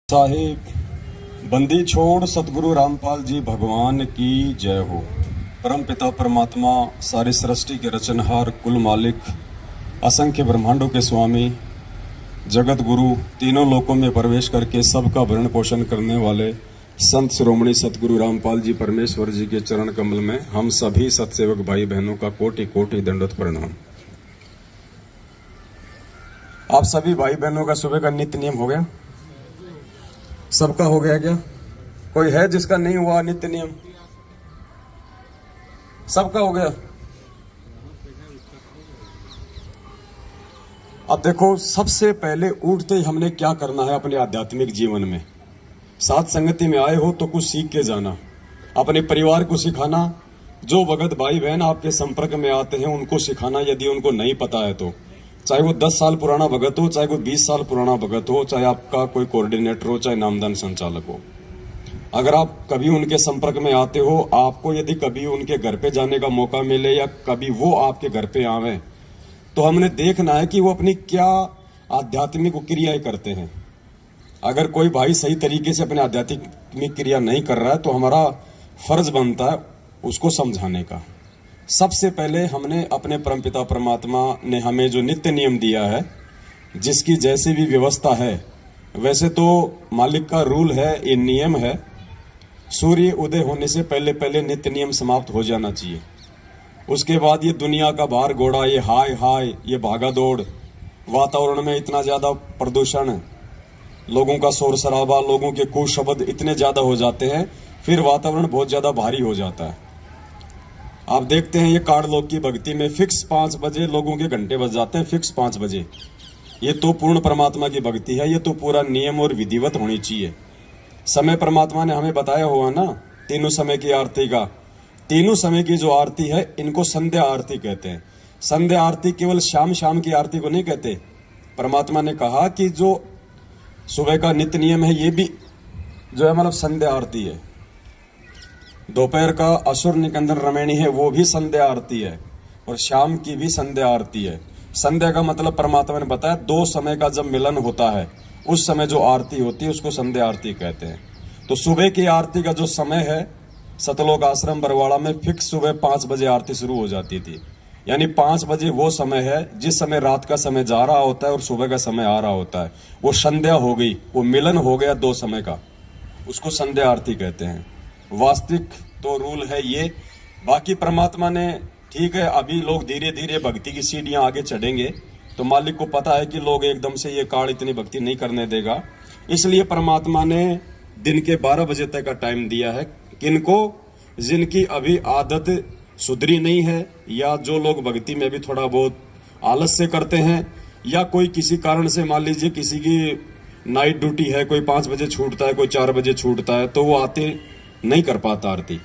साहिब बंदी छोड़ सतगुरु रामपाल जी भगवान की जय हो। परम पिता परमात्मा सारी सृष्टि के रचनहार कुल मालिक असंख्य ब्रह्मांडों के स्वामी जगत गुरु तीनों लोकों में प्रवेश करके सबका भरण पोषण करने वाले संत शिरोमणि सतगुरु रामपाल जी परमेश्वर जी के चरण कमल में हम सभी सतसेवक भाई बहनों का कोटि कोटि दंडवत प्रणाम। आप सभी भाई बहनों का सुबह का नित्य नियम हो गया? सबका हो गया क्या? कोई है जिसका नहीं हुआ नित्य नियम? सबका हो गया। अब देखो, सबसे पहले उठते ही हमने क्या करना है अपने आध्यात्मिक जीवन में। साथ संगति में आए हो तो कुछ सीख के जाना, अपने परिवार को सिखाना, जो भगत भाई बहन आपके संपर्क में आते हैं उनको सिखाना यदि उनको नहीं पता है तो। चाहे वो 10 साल पुराना भगत हो, चाहे वो 20 साल पुराना भगत हो, चाहे आपका कोई कोऑर्डिनेटर हो, चाहे नामदान संचालक हो। अगर आप कभी उनके संपर्क में आते हो, आपको यदि कभी उनके घर पे जाने का मौका मिले या कभी वो आपके घर पे आवे, तो हमने देखना है कि वो अपनी क्या आध्यात्मिक क्रियाएं करते हैं। अगर कोई भाई सही तरीके से अपने आध्यात्मिक क्रिया नहीं कर रहा है तो हमारा फर्ज बनता है उसको समझाने का। सबसे पहले हमने अपने परमपिता परमात्मा ने हमें जो नित्य नियम दिया है, जिसकी जैसी भी व्यवस्था है, वैसे तो मालिक का रूल है, ये नियम है, सूर्य उदय होने से पहले पहले नित्य नियम समाप्त हो जाना चाहिए। उसके बाद ये दुनिया का भार घोड़ा, ये हाय हाय, ये भागा दौड़, वातावरण में इतना ज्यादा प्रदूषण, लोगों का शोर शराबा, लोगों के कुशब्द इतने ज्यादा हो जाते हैं, फिर वातावरण बहुत ज्यादा भारी हो जाता है। आप देखते हैं ये काड़ लोग की भक्ति में फिक्स 5 बजे लोगों के घंटे बज जाते हैं, फिक्स 5 बजे। ये तो पूर्ण परमात्मा की भक्ति है, ये तो पूरा नियम और विधिवत होनी चाहिए। समय परमात्मा ने हमें बताया हुआ ना, तीनों समय की आरती का। तीनों समय की जो आरती है इनको संध्या आरती कहते हैं। संध्या आरती केवल शाम शाम की आरती को नहीं कहते। परमात्मा ने कहा कि जो सुबह का नित्य नियम है ये भी जो है मतलब संध्या आरती है। दोपहर का असुर निकंदन रमैनी है, वो भी संध्या आरती है, और शाम की भी संध्या आरती है। संध्या का मतलब परमात्मा ने बताया 2 समय का जब मिलन होता है उस समय जो आरती होती है उसको संध्या आरती कहते हैं। तो सुबह की आरती का जो समय है, सतलोक आश्रम बरवाड़ा में फिक्स सुबह 5 बजे आरती शुरू हो जाती थी। यानी 5 बजे वो समय है जिस समय रात का समय जा रहा होता है और सुबह का समय आ रहा होता है। वो संध्या हो गई, वो मिलन हो गया 2 समय का, उसको संध्या आरती कहते हैं। वास्तविक तो रूल है ये। बाकी परमात्मा ने, ठीक है, अभी लोग धीरे धीरे भक्ति की सीढ़ियां आगे चढ़ेंगे, तो मालिक को पता है कि लोग एकदम से ये काल इतनी भक्ति नहीं करने देगा, इसलिए परमात्मा ने दिन के 12 बजे तक का टाइम दिया है। किनको? जिनकी अभी आदत सुधरी नहीं है, या जो लोग भक्ति में भी थोड़ा बहुत आलस से करते हैं, या कोई किसी कारण से, मान लीजिए किसी की नाइट ड्यूटी है, कोई 5 बजे छूटता है, कोई 4 बजे छूटता है, तो वो आते नहीं कर पाता आरती।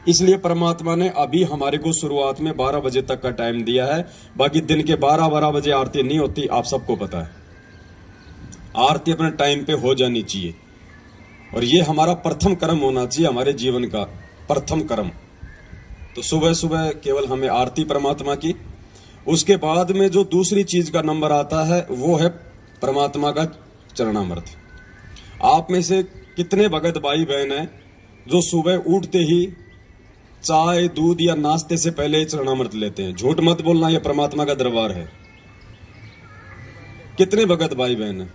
इसलिए परमात्मा ने अभी हमारे को शुरुआत में 12 बजे तक का टाइम दिया है। बाकी दिन के 12 बजे आरती नहीं होती, आप सबको पता है। आरती अपने टाइम पे हो जानी चाहिए, और ये हमारा प्रथम कर्म होना चाहिए, हमारे जीवन का प्रथम कर्म। तो सुबह सुबह केवल हमें आरती परमात्मा की। उसके बाद में जो दूसरी चीज का नंबर आता है वो है परमात्मा का चरणामृत। आप में से कितने भगत भाई बहन हैं जो सुबह उठते ही चाय दूध या नाश्ते से पहले ही चरणामृत लेते हैं? झूठ मत बोलना, यह परमात्मा का दरबार है। कितने भगत भाई बहन हैं?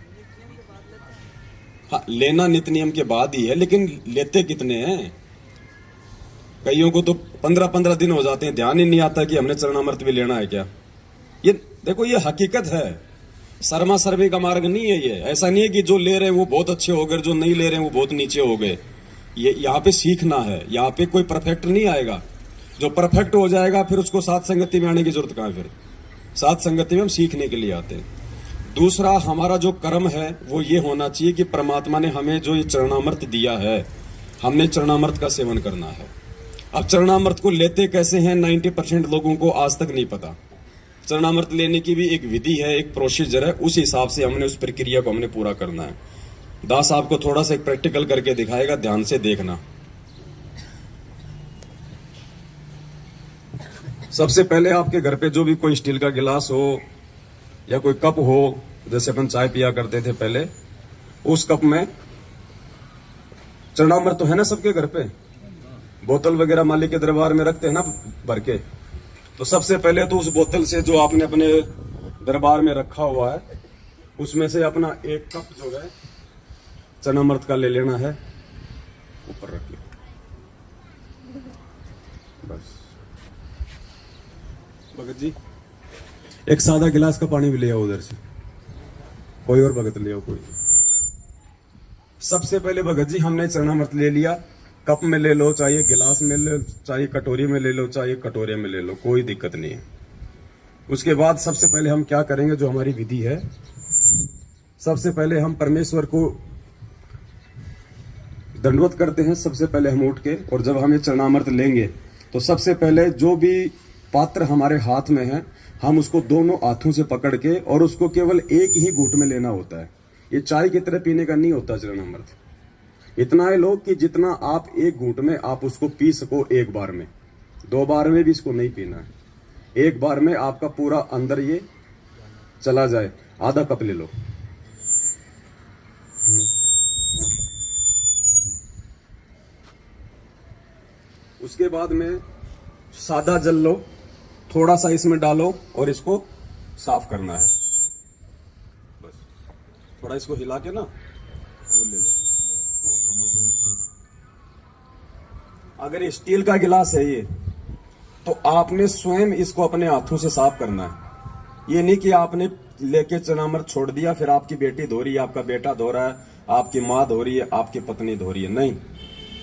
हाँ, लेना नित्य नियम के बाद ही है, लेकिन लेते कितने हैं? कईयों को तो 15-15 दिन हो जाते हैं, ध्यान ही नहीं आता कि हमने चरणामृत भी लेना है क्या। ये देखो, ये हकीकत है, शर्मा सर्वे का मार्ग नहीं है ये। ऐसा नहीं है कि जो ले रहे हैं वो बहुत अच्छे हो गए, जो नहीं ले रहे हैं वो बहुत नीचे हो गए। ये यहाँ पे सीखना है, यहाँ पे कोई परफेक्ट नहीं आएगा। जो परफेक्ट हो जाएगा फिर उसको साथ संगति में आने की जरूरत कहाँ है? फिर साथ संगति में हम सीखने के लिए आते हैं। दूसरा, हमारा जो कर्म है वो ये होना चाहिए कि परमात्मा ने हमें जो ये चरणामृत दिया है, हमने चरणामृत का सेवन करना है। अब चरणामृत को लेते कैसे हैं 90% लोगों को आज तक नहीं पता। चरणामृत लेने की भी एक विधि है, एक प्रोसीजर है, उस हिसाब से हमने उस प्रक्रिया को हमने पूरा करना है। दास आपको थोड़ा सा एक प्रैक्टिकल करके दिखाएगा, ध्यान से देखना। सबसे पहले आपके घर पे जो भी कोई स्टील का गिलास हो या कोई कप हो, जैसे अपन चाय पिया करते थे पहले, उस कप में चरणामृत तो है ना सबके घर पे, बोतल वगैरह मालिक के दरबार में रखते हैं ना भर के। तो सबसे पहले तो उस बोतल से जो आपने अपने दरबार में रखा हुआ है उसमें से अपना एक कप जो है चरणामृत का ले लेना है, ऊपर रखिए बस। भगत जी एक सादा गिलास का पानी भी ले आओ उधर से, कोई और भगत ले आओ कोई। सबसे पहले भगत जी हमने चरणामृत ले लिया, कप में ले लो, चाहे गिलास में ले लो, चाहे कटोरी में ले लो, चाहे कटोरे में ले लो, कोई दिक्कत नहीं है। उसके बाद सबसे पहले हम क्या करेंगे, जो हमारी विधि है, सबसे पहले हम परमेश्वर को दंडवत करते हैं। सबसे पहले हम उठ के, और जब हम ये चरणामृत लेंगे तो सबसे पहले जो भी पात्र हमारे हाथ में है हम उसको दोनों हाथों से पकड़ के, और उसको केवल एक ही घूंट में लेना होता है। ये चाय की तरह पीने का नहीं होता चरणामृत। इतना है लोग कि जितना आप एक घूंट में आप उसको पी सको एक बार में, 2 बार में भी इसको नहीं पीना है। एक बार में आपका पूरा अंदर ये चला जाए। आधा कप ले लो। उसके बाद में सादा जल लो, थोड़ा सा इसमें डालो और इसको साफ करना है। बस थोड़ा इसको हिला के ना वो ले लो। अगर ये स्टील का गिलास है ये, तो आपने स्वयं इसको अपने हाथों से साफ करना है। ये नहीं कि आपने लेके चरणामृत छोड़ दिया, फिर आपकी बेटी धो रही है, आपका बेटा धो रहा है, आपकी माँ धो रही है, आपकी पत्नी धो रही है। नहीं,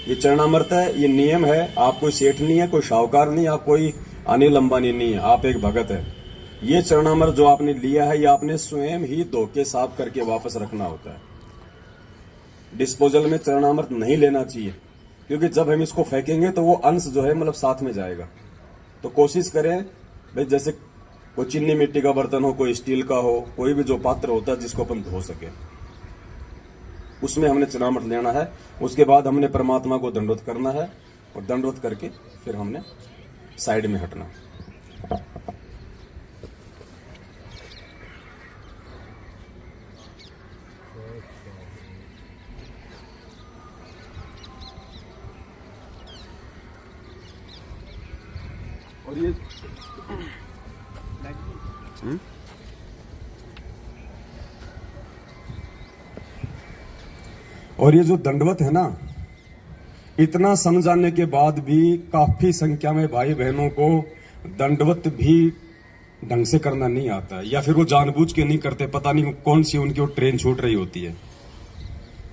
ये चरणामृत है, ये नियम है। आप कोई सेठ नहीं है, कोई शाहूकार नहीं, आप कोई अनिल अंबानी नहीं है, आप एक भगत है। ये चरणामृत जो आपने लिया है ये आपने स्वयं ही धो के साफ करके वापस रखना होता है। डिस्पोजल में चरणामृत नहीं लेना चाहिए, क्योंकि जब हम इसको फेंकेंगे तो वो अंश जो है मतलब साथ में जाएगा। तो कोशिश करें भाई, जैसे कोई चीनी मिट्टी का बर्तन हो, कोई स्टील का हो, कोई भी जो पात्र होता है जिसको अपन धो सके, उसमें हमने चरणामृत लेना है। उसके बाद हमने परमात्मा को दंडवत करना है, और दंडवत करके फिर हमने साइड में हटना। और ये और ये जो दंडवत है ना, इतना समझाने के बाद भी काफी संख्या में भाई बहनों को दंडवत भी ढंग से करना नहीं आता है, या फिर वो जानबूझ के नहीं करते, पता नहीं कौन सी उनकी वो ट्रेन छूट रही होती है।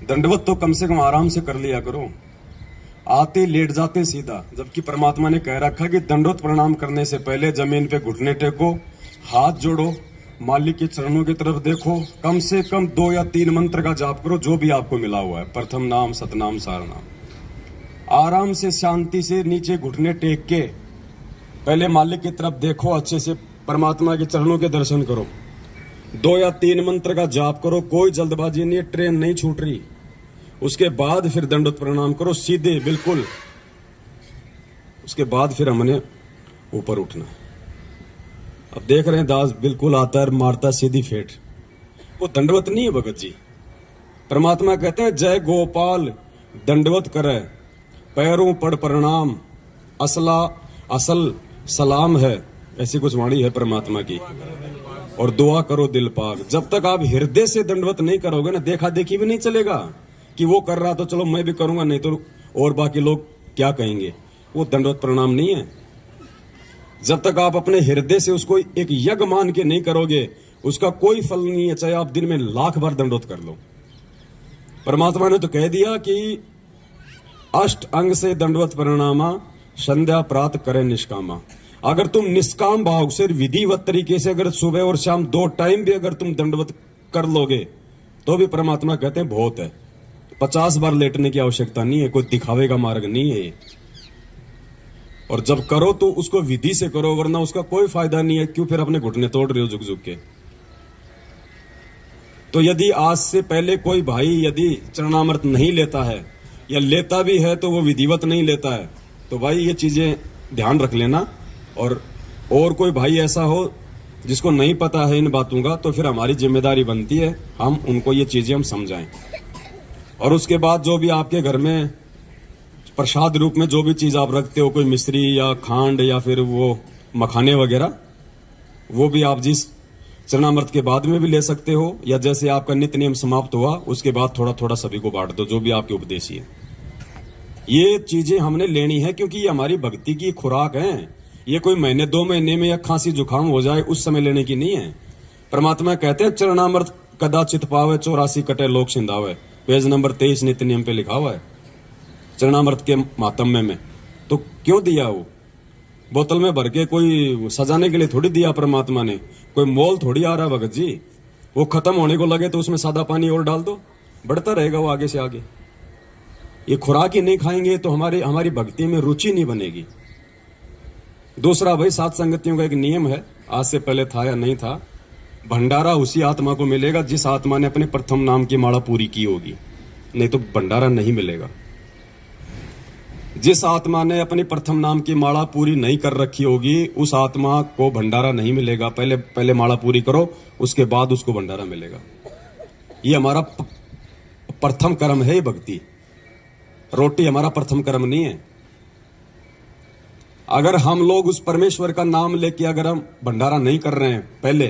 दंडवत तो कम से कम आराम से कर लिया करो, आते लेट जाते सीधा। जबकि परमात्मा ने कह रखा कि दंडवत प्रणाम करने से पहले जमीन पे घुटने टेको, हाथ जोड़ो, मालिक के चरणों की तरफ देखो, कम से कम 2 या 3 मंत्र का जाप करो, जो भी आपको मिला हुआ है, प्रथम नाम, सतनाम, सारनाम। आराम से शांति से नीचे घुटने टेक के पहले मालिक की तरफ देखो, अच्छे से परमात्मा के चरणों के दर्शन करो, 2 या 3 मंत्र का जाप करो, कोई जल्दबाजी नहीं है, ट्रेन नहीं छूट रही। उसके बाद फिर दंडवत प्रणाम करो सीधे बिल्कुल। उसके बाद फिर हमने ऊपर उठना। अब देख रहे हैं दास बिल्कुल आता है, मारता सीधी फेट। वो दंडवत नहीं है भगत जी। परमात्मा कहते हैं जय गोपाल दंडवत करे, पैरों पड़ प्रणाम, असल सलाम है, ऐसी कुछ वाणी है परमात्मा की। और दुआ करो दिल पाक। जब तक आप हृदय से दंडवत नहीं करोगे ना, देखा देखी भी नहीं चलेगा कि वो कर रहा तो चलो मैं भी करूंगा, नहीं तो और बाकी लोग क्या कहेंगे। वो दंडवत प्रणाम नहीं है। जब तक आप अपने हृदय से उसको एक यज्ञ मान के नहीं करोगे, उसका कोई फल नहीं है, चाहे आप दिन में 1,00,000 बार दंडवत कर लो। परमात्मा ने तो कह दिया कि अष्ट अंग से दंडवत प्रणामा, संध्या प्रात करे निष्कामा। अगर तुम निष्काम भाव से विधिवत तरीके से अगर सुबह और शाम 2 टाइम भी अगर तुम दंडवत कर लोगे तो भी परमात्मा कहते हैं बहुत है। 50 बार लेटने की आवश्यकता नहीं है, कोई दिखावे का मार्ग नहीं है। और जब करो तो उसको विधि से करो, वरना उसका कोई फायदा नहीं है। क्यों फिर अपने घुटने तोड़ रहे हो झुक झुक के। तो यदि आज से पहले कोई भाई यदि चरणामृत नहीं लेता है, या लेता भी है तो वो विधिवत नहीं लेता है, तो भाई ये चीजें ध्यान रख लेना। और कोई भाई ऐसा हो जिसको नहीं पता है इन बातों का, तो फिर हमारी जिम्मेदारी बनती है हम उनको ये चीजें हम समझाएं। और उसके बाद जो भी आपके घर में प्रसाद रूप में जो भी चीज आप रखते हो, कोई मिश्री या खांड या फिर वो मखाने वगैरह, वो भी आप जिस चरणामृत के बाद में भी ले सकते हो, या जैसे आपका नित्य नियम समाप्त हुआ उसके बाद थोड़ा थोड़ा सभी को बांट दो, जो भी आपके उपदेश है। ये चीजें हमने लेनी है क्योंकि ये हमारी भक्ति की खुराक है। ये कोई महीने 2 महीने में या खांसी जुकाम हो जाए उस समय लेने की नहीं है। परमात्मा कहते हैं चरणामृत कदाचित पावे 84 कटे लोक सिंधावे, पेज नंबर 23 नित्य नियम पे लिखा हुआ है चरणामृत के मातम्य में। तो क्यों दिया? वो बोतल में भर के कोई सजाने के लिए थोड़ी दिया परमात्मा ने, कोई मोल थोड़ी आ रहा है भगत जी। वो खत्म होने को लगे तो उसमें सादा पानी और डाल दो, बढ़ता रहेगा वो आगे से आगे। ये खुराक ही नहीं खाएंगे तो हमारी भक्ति में रुचि नहीं बनेगी। दूसरा भाई, सात संगतियों का एक नियम है, आज से पहले था या नहीं था, भंडारा उसी आत्मा को मिलेगा जिस आत्मा ने अपने प्रथम नाम की माला पूरी की होगी, नहीं तो भंडारा नहीं मिलेगा। जिस आत्मा ने अपनी प्रथम नाम की माला पूरी नहीं कर रखी होगी उस आत्मा को भंडारा नहीं मिलेगा। पहले माला पूरी करो, उसके बाद उसको भंडारा मिलेगा। ये हमारा प्रथम कर्म है, ये भक्ति। रोटी हमारा प्रथम कर्म नहीं है। अगर हम लोग उस परमेश्वर का नाम लेके अगर हम भंडारा नहीं कर रहे हैं पहले,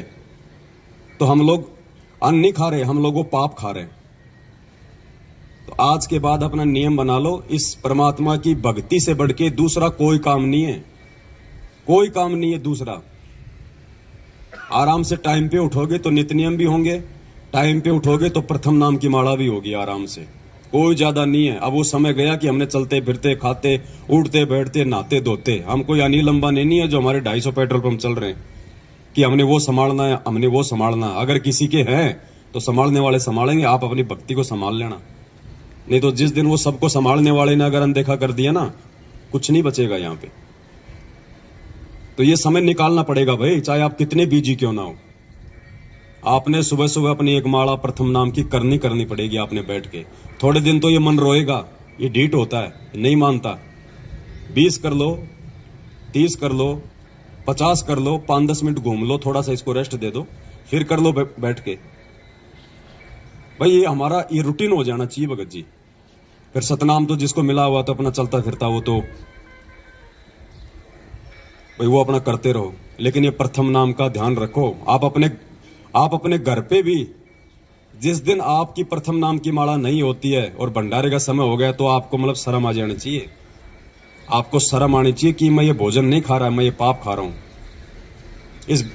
तो हम लोग अन्न नहीं खा रहे, हम लोग वो पाप खा रहे हैं। तो आज के बाद अपना नियम बना लो, इस परमात्मा की भक्ति से बढ़ के दूसरा कोई काम नहीं है, कोई काम नहीं है दूसरा। आराम से टाइम पे उठोगे तो नित्य नियम भी होंगे, टाइम पे उठोगे तो प्रथम नाम की माला भी होगी आराम से। कोई ज्यादा नहीं है। अब वो समय गया कि हमने चलते फिरते खाते उठते बैठते नहाते धोते, हम कोई अनिल अंबानी नहीं है जो हमारे 250 पेट्रोल पंप चल रहे हैं कि हमने वो संभालना है, हमने वो संभालना। अगर किसी के हैं तो संभालने वाले संभालेंगे, आप अपनी भक्ति को संभाल लेना। नहीं तो जिस दिन वो सबको संभालने वाले ने अगर अनदेखा कर दिया ना, कुछ नहीं बचेगा यहाँ पे। तो ये समय निकालना पड़ेगा भाई, चाहे आप कितने बिजी क्यों ना हो। आपने सुबह सुबह अपनी एक माला प्रथम नाम की करनी पड़ेगी आपने बैठ के। थोड़े दिन तो ये मन रोएगा, ये ढीठ होता है, नहीं मानता। 20 कर लो, 30 कर लो, 50 कर लो, 5-10 मिनट घूम लो, थोड़ा सा इसको रेस्ट दे दो, फिर कर लो बैठ के। भाई ये हमारा ये रूटीन हो जाना चाहिए भगत जी। फिर सतनाम तो जिसको मिला हुआ तो अपना चलता फिरता, वो तो भाई वो अपना करते रहो, लेकिन ये प्रथम नाम का ध्यान रखो। आप अपने घर पे भी जिस दिन आपकी प्रथम नाम की माला नहीं होती है और भंडारे का समय हो गया, तो आपको मतलब शर्म आ जानी चाहिए। आपको शर्म आनी चाहिए कि मैं ये भोजन नहीं खा रहा, मैं ये पाप खा रहा हूं। इस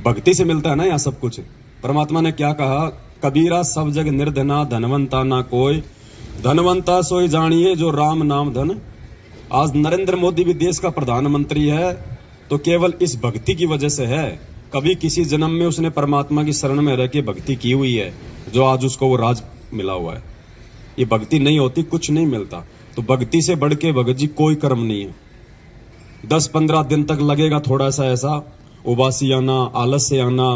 भक्ति से मिलता है ना यहाँ सब कुछ। परमात्मा ने क्या कहा, कबीरा सब जग निर्धना धनवंता ना कोई, धनवंता सोई जानिए जो राम नाम धन। आज नरेंद्र मोदी भी देश का प्रधानमंत्री है तो केवल इस भक्ति की वजह से है। कभी किसी जन्म में उसने परमात्मा की शरण में रह के भक्ति की हुई है, जो आज उसको वो राज मिला हुआ है। ये भक्ति नहीं होती कुछ नहीं मिलता। तो भक्ति से बढ़ के भगत जी कोई कर्म नहीं है। 10-15 दिन तक लगेगा थोड़ा सा ऐसा उबासी आना, आलस से आना,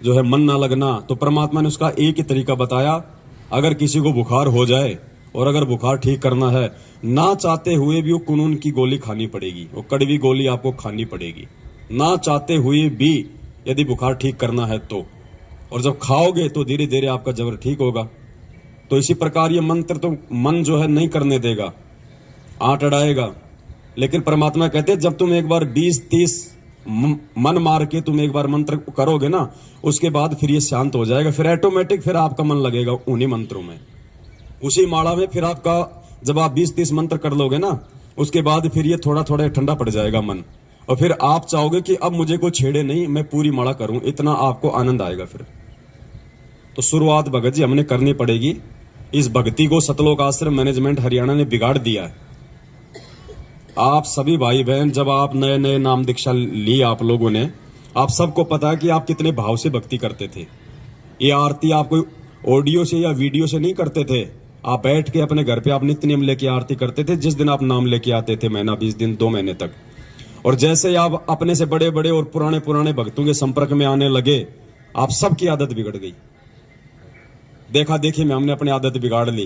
जो है मन ना लगना, तो परमात्मा ने उसका एक ही तरीका बताया। अगर किसी को बुखार हो जाए और अगर बुखार ठीक करना है, ना चाहते हुए भी वो कुनून की गोली खानी पड़ेगी, वो कड़वी गोली आपको खानी पड़ेगी, ना चाहते हुए भी, यदि बुखार ठीक करना है तो। और जब खाओगे तो धीरे धीरे आपका जबर ठीक होगा। तो इसी प्रकार ये मंत्र तो मन जो है नहीं करने देगा, आंट अड़ाएगा। लेकिन परमात्मा कहते हैं जब तुम एक बार 20-30 मन मार के तुम एक बार मंत्र करोगे ना, उसके बाद फिर ये शांत हो जाएगा। फिर ऑटोमेटिक फिर आपका मन लगेगा उन्हीं मंत्रों में, उसी माला में। फिर आपका जब आप 20-30 मंत्र कर लोगे ना, उसके बाद फिर ये थोड़ा थोड़ा ठंडा पड़ जाएगा मन, और फिर आप चाहोगे कि अब मुझे कोई छेड़े नहीं, मैं पूरी माला करूं, इतना आपको आनंद आएगा फिर। तो शुरुआत भगत जी हमने करनी पड़ेगी। इस भक्ति को सतलोक आश्रम मैनेजमेंट हरियाणा ने बिगाड़ दिया है। आप सभी भाई बहन, जब आप नए नए नाम दीक्षा ली आप लोगों ने, आप सबको पता है कि आप कितने भाव से भक्ति करते थे। ये आरती आप कोई ऑडियो से या वीडियो से नहीं करते थे, आप बैठ के अपने घर पे आप नित्य नियम लेके आरती करते थे। जिस दिन आप नाम लेके आते थे, महीना 20 दिन 2 महीने तक, और जैसे आप अपने से बड़े बड़े और पुराने भक्तों के संपर्क में आने लगे, आप सबकी आदत बिगड़ गई। देखा देखी में हमने अपनी आदत बिगाड़ ली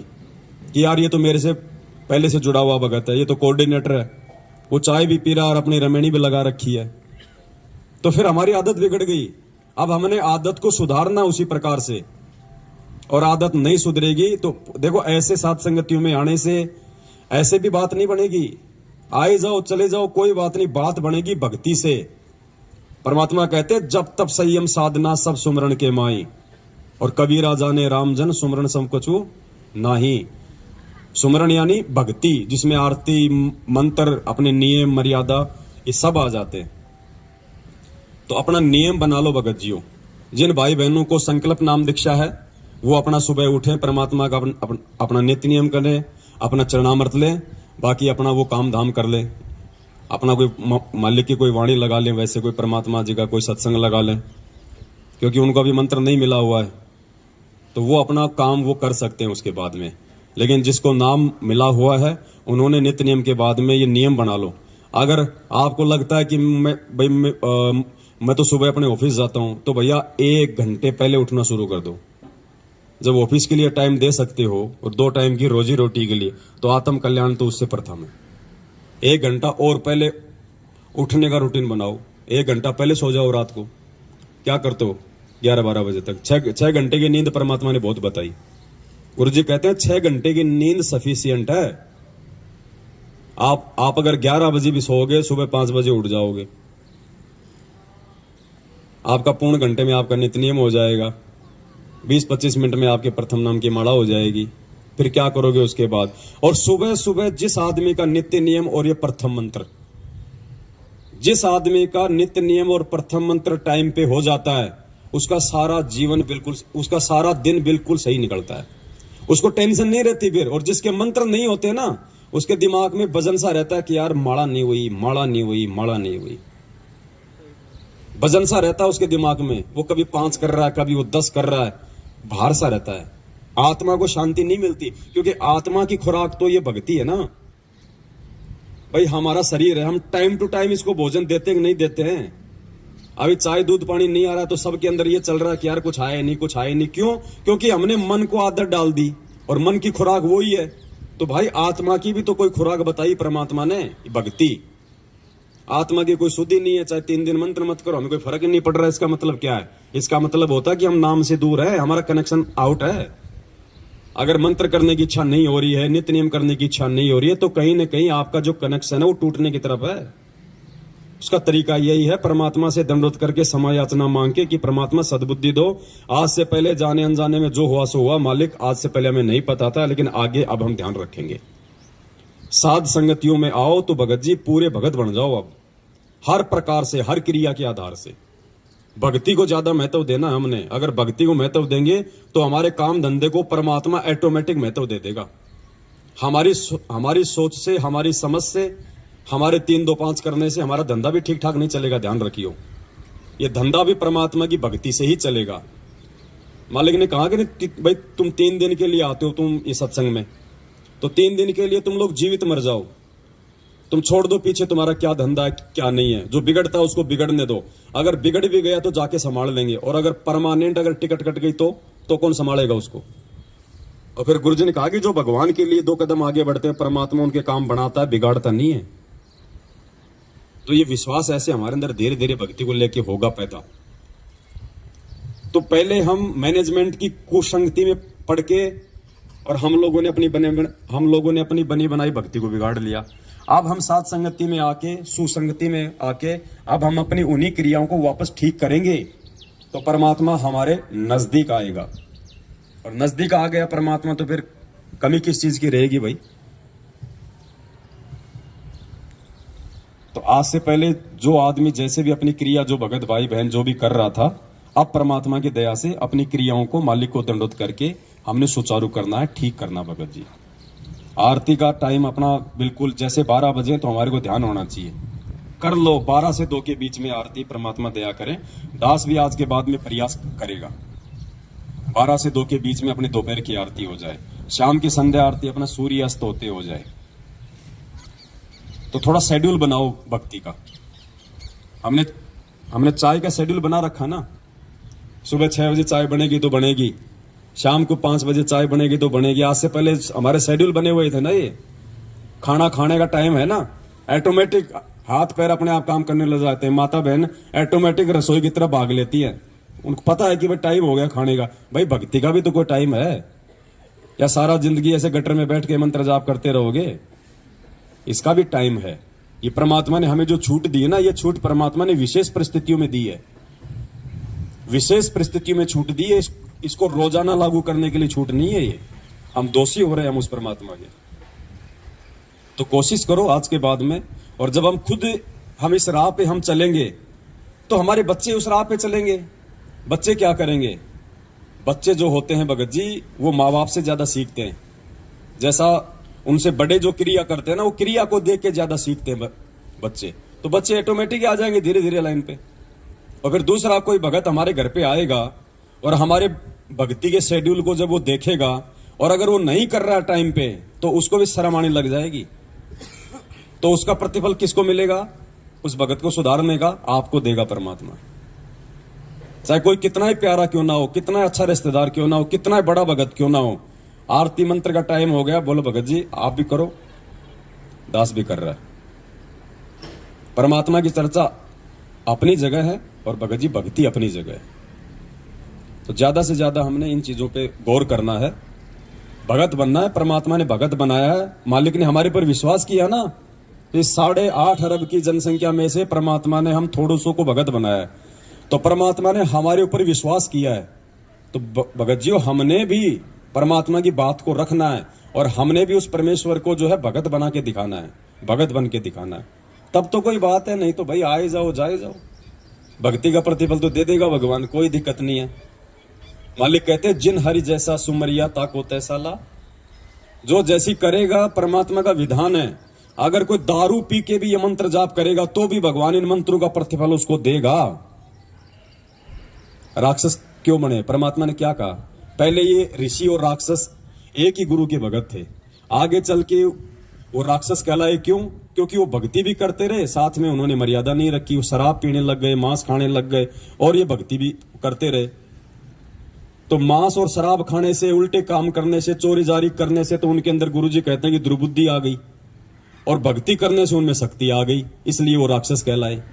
कि यार ये तो मेरे से पहले से जुड़ा हुआ भगत है, ये तो कोऑर्डिनेटर है, वो चाय भी पी रहा और अपनी रमेणी भी लगा रखी है। तो फिर हमारी आदत बिगड़ गई। अब हमने आदत को सुधारना उसी प्रकार से। और आदत नहीं सुधरेगी तो देखो, ऐसे साथ संगतियों में आने से ऐसे भी बात नहीं बनेगी। आए जाओ चले जाओ कोई बात नहीं, बात बनेगी भक्ति से। परमात्मा कहते हैं जब तब संयम साधना सब सुमरण के माई, और कबीरा जाने रामजन सुमरण सब कछु नाही। सुमरण यानी भक्ति, जिसमें आरती मंत्र अपने नियम मर्यादा ये सब आ जाते हैं। तो अपना नियम बना लो भगत जियो। जिन भाई बहनों को संकल्प नाम दीक्षा है वो अपना सुबह उठे, परमात्मा का अपना नित्य नियम करें, अपना चरणामृत लें, बाकी अपना वो काम धाम कर ले। अपना कोई मालिक की कोई वाणी लगा लें, वैसे कोई परमात्मा जी का कोई सत्संग लगा लें, क्योंकि उनको अभी मंत्र नहीं मिला हुआ है तो वो अपना काम वो कर सकते हैं उसके बाद में। लेकिन जिसको नाम मिला हुआ है उन्होंने नित्य नियम के बाद में ये नियम बना लो। अगर आपको लगता है कि मैं तो सुबह अपने ऑफिस जाता हूं, तो भैया 1 घंटे पहले उठना शुरू कर दो। जब ऑफिस के लिए टाइम दे सकते हो और 2 टाइम की रोजी रोटी के लिए, तो आत्म कल्याण तो उससे प्रथम है। 1 घंटा और पहले उठने का रूटीन बनाओ। 1 घंटा पहले सो जाओ। रात को क्या करते हो 11-12 बजे तक? 6 घंटे की नींद परमात्मा ने बहुत बताई। गुरु जी कहते हैं 6 घंटे की नींद सफिशियंट है। आप अगर 11 बजे भी सोओगे, सुबह 5 बजे उठ जाओगे, आपका पूर्ण घंटे में आपका नित्य नियम हो जाएगा। 20-25 मिनट में आपके प्रथम नाम की माला हो जाएगी। फिर क्या करोगे उसके बाद? और सुबह सुबह जिस आदमी का नित्य नियम और ये प्रथम मंत्र, जिस आदमी का नित्य नियम और प्रथम मंत्र टाइम पे हो जाता है, उसका सारा जीवन बिल्कुल, उसका सारा दिन बिल्कुल सही निकलता है। उसको टेंशन नहीं रहती फिर। और जिसके मंत्र नहीं होते ना, उसके दिमाग में वजन सा रहता है कि यार माला नहीं हुई, माला नहीं हुई, माला नहीं हुई। वजन सा रहता है उसके दिमाग में। वो कभी 5 कर रहा है, कभी वो 10 कर रहा है, भार सा रहता है। आत्मा को शांति नहीं मिलती, क्योंकि आत्मा की खुराक तो ये भक्ति है ना भाई। हमारा शरीर है, हम टाइम टू टाइम इसको भोजन देते कि नहीं देते हैं? अभी चाय दूध पानी नहीं आ रहा तो सबके अंदर ये चल रहा है कि यार कुछ आए नहीं, कुछ आए नहीं। क्यों? क्योंकि हमने मन को आदत डाल दी, और मन की खुराक वो ही है। तो भाई आत्मा की भी तो कोई खुराक बताई परमात्मा ने, भक्ति। आत्मा की कोई शुद्धि नहीं है, चाहे 3 दिन मंत्र मत करो, हमें कोई फर्क ही नहीं पड़ रहा है। इसका मतलब क्या है? इसका मतलब होता है कि हम नाम से दूर है, हमारा कनेक्शन आउट है। अगर मंत्र करने की इच्छा नहीं हो रही है, नित्य नियम करने की इच्छा नहीं हो रही है, तो कहीं ना कहीं आपका जो कनेक्शन है वो टूटने की तरफ है। उसका तरीका यही है, परमात्मा से दंडवत करके समय याचना मांग के कि परमात्मा सद्बुद्धि दो। आज से पहले जाने अनजाने में जो हुआ सो हुआ, मालिक आज से पहले हमें नहीं पता था, लेकिन आगे अब हम ध्यान रखेंगे। साध संगतियों में आओ तो भगत जी पूरे भगत बन जाओ। अब हर प्रकार से, हर क्रिया के आधार से भक्ति को ज्यादा महत्व देना है हमने। अगर भक्ति को महत्व देंगे तो हमारे काम धंधे को परमात्मा ऑटोमेटिक महत्व दे देगा। हमारी सोच से, हमारी समझ से, हमारे 3-2-5 करने से हमारा धंधा भी ठीक ठाक नहीं चलेगा। ध्यान रखियो, ये धंधा भी परमात्मा की भक्ति से ही चलेगा। मालिक ने कहा कि भाई तुम 3 दिन के लिए आते हो तुम इस सत्संग में, तो 3 दिन के लिए तुम लोग जीवित मर जाओ। तुम छोड़ दो पीछे तुम्हारा क्या धंधा है क्या नहीं है। जो बिगड़ता है उसको बिगड़ने दो। अगर बिगड़ भी गया तो जाके संभाल लेंगे, और अगर परमानेंट अगर टिकट कट गई तो कौन संभालेगा उसको? और फिर गुरुजी ने कहा कि जो भगवान के लिए 2 कदम आगे बढ़ते हैं, परमात्मा उनके काम बनाता है, बिगाड़ता नहीं है। तो ये विश्वास ऐसे हमारे अंदर धीरे धीरे भक्ति को लेके होगा पैदा। तो पहले हम मैनेजमेंट की कुसंगति में पड़ के, और हम लोगों ने अपनी बनी बनाई भक्ति को बिगाड़ लिया। अब हम साथ संगति में आके, सुसंगति में आके, अब हम अपनी उन्हीं क्रियाओं को वापस ठीक करेंगे तो परमात्मा हमारे नजदीक आएगा। और नजदीक आ गया परमात्मा तो फिर कमी किस चीज की रहेगी भाई? तो आज से पहले जो आदमी जैसे भी अपनी क्रिया, जो भगत भाई बहन जो भी कर रहा था, अब परमात्मा की दया से अपनी क्रियाओं को मालिक को दंडोत करके हमने सुचारू करना है, ठीक करना। भगत जी आरती का टाइम अपना बिल्कुल जैसे 12 बजे, तो हमारे को ध्यान होना चाहिए। कर लो 12 से 2 के बीच में आरती, परमात्मा दया करें। दास भी आज के बाद में प्रयास करेगा 12 से 2 के बीच में अपनी दोपहर की आरती हो जाए, शाम की संध्या आरती अपना सूर्य अस्त होते हो जाए। तो थोड़ा शेड्यूल बनाओ भक्ति का। हमने चाय का शेड्यूल बना रखा ना, सुबह 6 बजे चाय बनेगी तो बनेगी, शाम को 5 बजे चाय बनेगी तो बनेगी। आज से पहले हमारे शेड्यूल बने हुए थे ना, ये खाना खाने का टाइम है ना, ऑटोमेटिक हाथ पैर अपने आप काम करने लग जाते हैं। माता बहन ऑटोमेटिक रसोई की तरफ भाग लेती है। उनको पता है कि भाई टाइम हो गया खाने का। भाई भक्ति का भी तो कोई टाइम है, या सारा जिंदगी ऐसे गटर में बैठ के मंत्र जाप करते रहोगे? इसका भी टाइम है। ये परमात्मा ने हमें जो छूट दी है ना, ये छूट परमात्मा ने विशेष परिस्थितियों में दी है, विशेष परिस्थितियों में छूट दी है। इसको रोजाना लागू करने के लिए छूट नहीं है। ये हम दोषी हो रहे हैं हम उस परमात्मा के। तो कोशिश करो आज के बाद में, और जब हम इस राह पे हम चलेंगे तो हमारे बच्चे उस राह पे चलेंगे। बच्चे क्या करेंगे? बच्चे जो होते हैं भगत जी, वो माँ बाप से ज्यादा सीखते हैं। जैसा उनसे बड़े जो क्रिया करते हैं ना, वो क्रिया को देख के ज्यादा सीखते हैं बच्चे। तो बच्चे ऑटोमेटिक आ जाएंगे धीरे धीरे लाइन पे। और फिर दूसरा कोई भगत हमारे घर पे आएगा और हमारे भक्ति के शेड्यूल को जब वो देखेगा, और अगर वो नहीं कर रहा टाइम पे, तो उसको भी शर्म आने लग जाएगी। तो उसका प्रतिफल किसको मिलेगा? उस भगत को सुधारने का आपको देगा परमात्मा। चाहे कोई कितना ही प्यारा क्यों ना हो, कितना अच्छा रिश्तेदार क्यों ना हो, कितना बड़ा भगत क्यों ना हो। आरती मंत्र का टाइम हो गया, बोलो भगत जी आप भी करो, दास भी कर रहा है। परमात्मा की चर्चा अपनी जगह है और भगत जी भक्ति अपनी जगह है। तो ज्यादा से ज्यादा हमने इन चीजों पे गौर करना है। भगत बनना है, परमात्मा ने भगत बनाया है। मालिक ने हमारे पर विश्वास किया ना, इस 8.5 अरब की जनसंख्या में से परमात्मा ने हम थोड़ों सौ को भगत बनाया है। तो परमात्मा ने हमारे ऊपर विश्वास किया है। तो भगत जी हमने भी परमात्मा की बात को रखना है, और हमने भी उस परमेश्वर को जो है भगत बना के दिखाना है, भगत बन के दिखाना है। तब तो कोई बात है, नहीं तो भाई आए जाओ जाए जाओ। भक्ति का प्रतिफल तो दे देगा भगवान, कोई दिक्कत नहीं है। मालिक कहते हैं जिन हरि जैसा सुमरिया ताको तैसा ला। जो जैसी करेगा परमात्मा का विधान है। अगर कोई दारू पी के भी ये मंत्र जाप करेगा तो भी भगवान इन मंत्रों का प्रतिफल उसको देगा। राक्षस क्यों बने? परमात्मा ने क्या कहा? पहले ये ऋषि और राक्षस एक ही गुरु के भगत थे। आगे चल के वो राक्षस कहलाए। क्यों? क्योंकि वो भक्ति भी करते रहे, साथ में उन्होंने मर्यादा नहीं रखी। वो शराब पीने लग गए, मांस खाने लग गए, और ये भक्ति भी करते रहे। तो मांस और शराब खाने से, उल्टे काम करने से, चोरी जारी करने से, तो उनके अंदर गुरुजी कहते हैं कि दुर्बुद्धि आ गई, और भक्ति करने से उनमें शक्ति आ गई, इसलिए वो राक्षस कहलाए।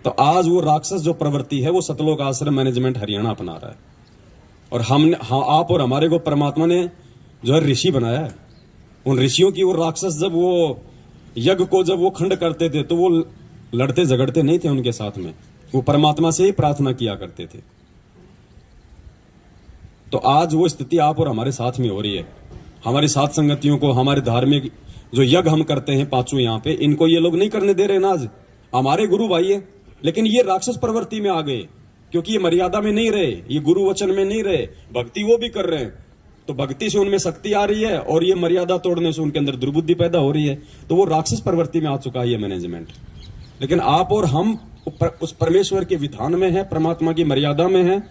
तो आज वो राक्षस जो प्रवृत्ति है वो सतलोक आश्रम मैनेजमेंट हरियाणा अपना रहा है। और आप और हमारे को परमात्मा ने जो है ऋषि बनाया है। उन ऋषियों की वो राक्षस जब वो यज्ञ को जब वो खंड करते थे तो वो लड़ते झगड़ते नहीं थे उनके साथ में, वो परमात्मा से ही प्रार्थना किया करते थे। तो आज वो स्थिति आप और हमारे साथ में हो रही है। हमारी साथ संगतियों को, हमारे धार्मिक जो यज्ञ हम करते हैं पांचों यहाँ पे, इनको ये लोग नहीं करने दे रहे ना। आज हमारे गुरु भाई है, लेकिन ये राक्षस प्रवृत्ति में आ गए, क्योंकि ये मर्यादा में नहीं रहे, ये गुरु वचन में नहीं रहे। भक्ति वो भी कर रहे हैं, तो भक्ति से उनमें शक्ति आ रही है, और ये मर्यादा तोड़ने से उनके अंदर दुर्बुद्धि पैदा हो रही है। तो वो राक्षस प्रवृत्ति में आ चुका है ये मैनेजमेंट। लेकिन आप और हम उस परमेश्वर के विधान में है, परमात्मा की मर्यादा में है।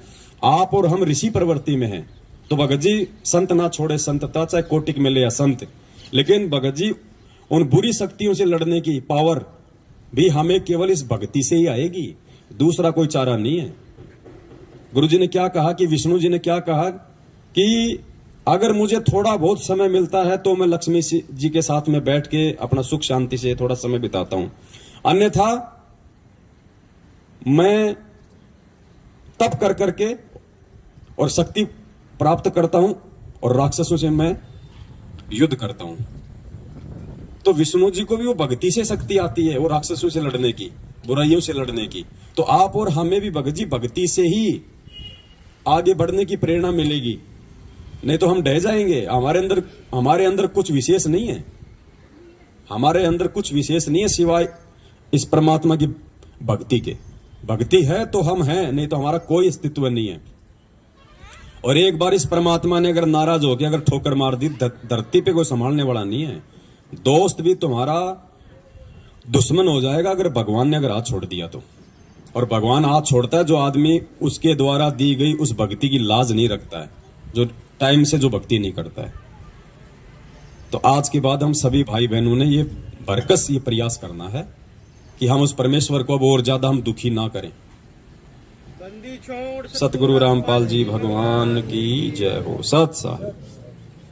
आप और हम ऋषि प्रवृत्ति में है। तो भगत जी संत ना छोड़े संतता, चाहे कोटिक मिले या संत। लेकिन भगत जी उन बुरी शक्तियों से लड़ने की पावर भी हमें केवल इस भक्ति से ही आएगी, दूसरा कोई चारा नहीं है। गुरु जी ने क्या कहा कि विष्णु जी ने क्या कहा कि अगर मुझे थोड़ा बहुत समय मिलता है तो मैं लक्ष्मी जी के साथ में बैठ के अपना सुख शांति से थोड़ा समय बिताता हूं, अन्यथा मैं तप कर करके और शक्ति प्राप्त करता हूं और राक्षसों से मैं युद्ध करता हूं। तो विष्णु जी को भी वो भक्ति से शक्ति आती है, वो राक्षसों से लड़ने की, बुराइयों से लड़ने की। तो आप और हमें भी भगत जी भक्ति से ही आगे बढ़ने की प्रेरणा मिलेगी, नहीं तो हम ढह जाएंगे। हमारे अंदर कुछ विशेष नहीं है, हमारे अंदर कुछ विशेष नहीं है सिवाय इस परमात्मा की भक्ति के। भक्ति है तो हम हैं, नहीं तो हमारा कोई अस्तित्व नहीं है। और एक बार इस परमात्मा ने अगर नाराज हो गया, अगर ठोकर मार दी, धरती पे कोई संभालने वाला नहीं है। दोस्त भी तुम्हारा दुश्मन हो जाएगा अगर भगवान ने अगर हाथ छोड़ दिया तो। और भगवान हाथ छोड़ता है जो आदमी उसके द्वारा दी गई उस भक्ति की लाज नहीं रखता है, जो टाइम से जो भक्ति नहीं करता है। तो आज के बाद हम सभी भाई बहनों ने ये बरकस ये प्रयास करना है कि हम उस परमेश्वर को अब और ज्यादा हम दुखी ना करें। सतगुरु रामपाल जी भगवान की जय हो। सत साहिब।